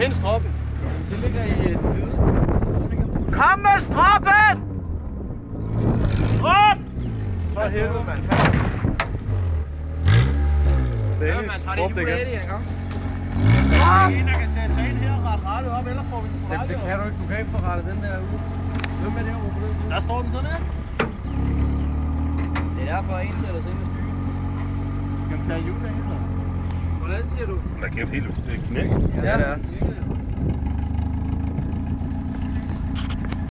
Find stroppen. Det ligger i et hvide. Kom med stroppen! Strop! For helvede, mand. Dennis, strop det igen. Strop! En, der kan tage ind her og rette rettet op, eller får vi den på Det kan du ikke. Du kan ikke få rettet den der ud. Hvem er det over på det? Der står den sådan her. Det er derfor en sætter sig ind i styret. Kan vi tage julen af? Hvordan siger du? Man kan helt knække. Ja, det er.